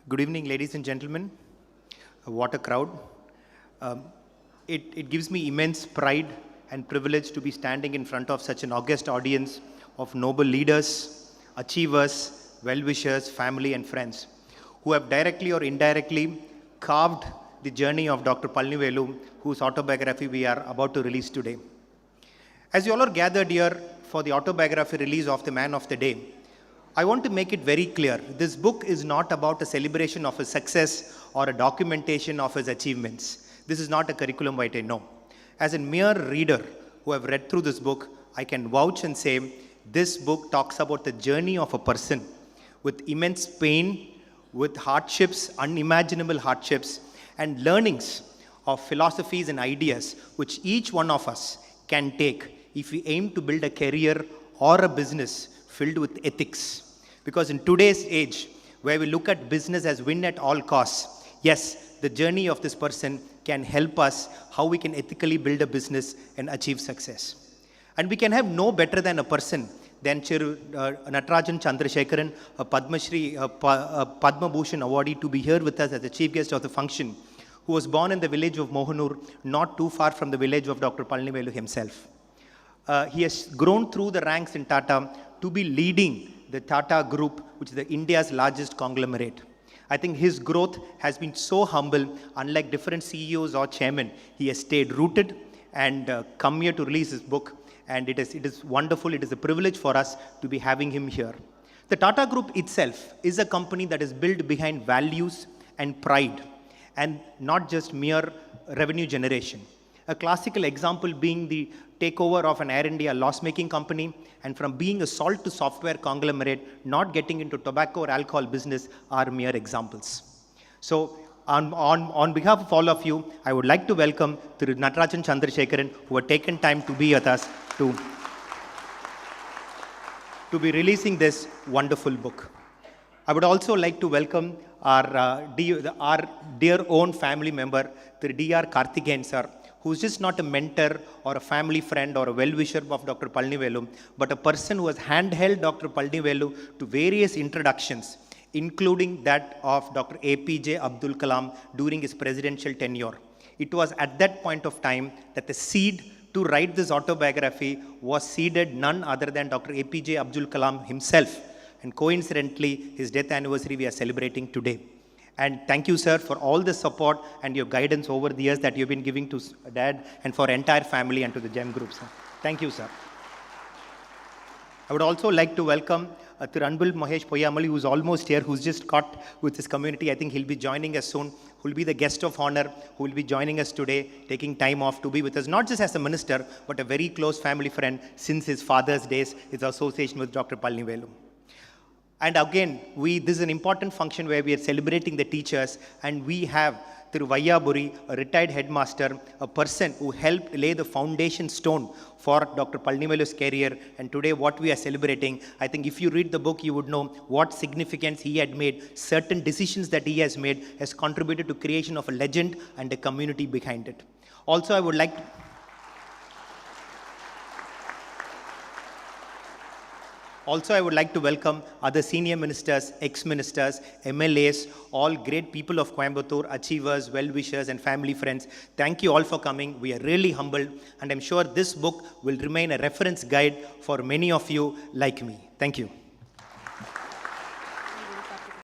Good evening, ladies and gentlemen. What a crowd. It gives me immense pride and privilege to be standing in front of such an august audience of noble leaders, achievers, well-wishers, family and friends who have directly or indirectly carved the journey of Dr. Palanivelu, whose autobiography we are about to release today. As you all are gathered here for the autobiography release of the man of the day, I want to make it very clear, this book is not about a celebration of his success or a documentation of his achievements. This is not a curriculum vitae, no. As a mere reader who have read through this book, I can vouch and say this book talks about the journey of a person with immense pain, with hardships, unimaginable hardships, and learnings of philosophies and ideas which each one of us can take if we aim to build a career or a business filled with ethics. Because in today's age, where we look at business as win at all costs, yes, the journey of this person can help us how we can ethically build a business and achieve success. And we can have no better than a person than Natarajan Chandrasekharan, a Padma Bhushan awardee, to be here with us as the chief guest of the function, who was born in the village of Mohanur, not too far from the village of Dr. Palanivelu himself. He has grown through the ranks in Tata to be leading the Tata Group, which is India's largest conglomerate. I think his growth has been so humble, unlike different CEOs or chairmen. He has stayed rooted and come here to release his book. And it is wonderful. It is a privilege for us to be having him here. The Tata Group itself is a company that is built behind values and pride, and not just mere revenue generation. A classical example being the takeover of an Air India loss-making company, and from being a salt to software conglomerate, not getting into tobacco or alcohol business are mere examples. So on behalf of all of you, I would like to welcome Natarajan Chandrasekharan, who have taken time to be with us to be releasing this wonderful book. I would also like to welcome our dear own family member, D.R. Karthikeyan sir, who's just not a mentor or a family friend or a well-wisher of Dr. Palanivelu, but a person who has handheld Dr. Palanivelu to various introductions, including that of Dr. APJ Abdul Kalam during his presidential tenure. It was at that point of time that the seed to write this autobiography was seeded none other than Dr. APJ Abdul Kalam himself. And coincidentally, his death anniversary we are celebrating today. And thank you, sir, for all the support and your guidance over the years that you've been giving to Dad and for entire family and to the GEM group, sir. Thank you, sir. I would also like to welcome Thiranbul Mahesh Poyamali, who's almost here, who's just caught with his community. I think he'll be joining us soon, who will be the guest of honor, who will be joining us today, taking time off to be with us, not just as a minister, but a very close family friend since his father's days, his association with Dr. Palanivelu. And again, this is an important function where we are celebrating the teachers, and we have Thiru Vayyaburi, a retired headmaster, a person who helped lay the foundation stone for Dr. Palanivelu's career. And today what we are celebrating, I think if you read the book, you would know what significance he had made. Certain decisions that he has made has contributed to creation of a legend and a community behind it. Also, I would like to welcome other senior ministers, ex-ministers, MLAs, all great people of Coimbatore, achievers, well-wishers and family friends. Thank you all for coming. We are really humbled, and I'm sure this book will remain a reference guide for many of you like me. Thank you.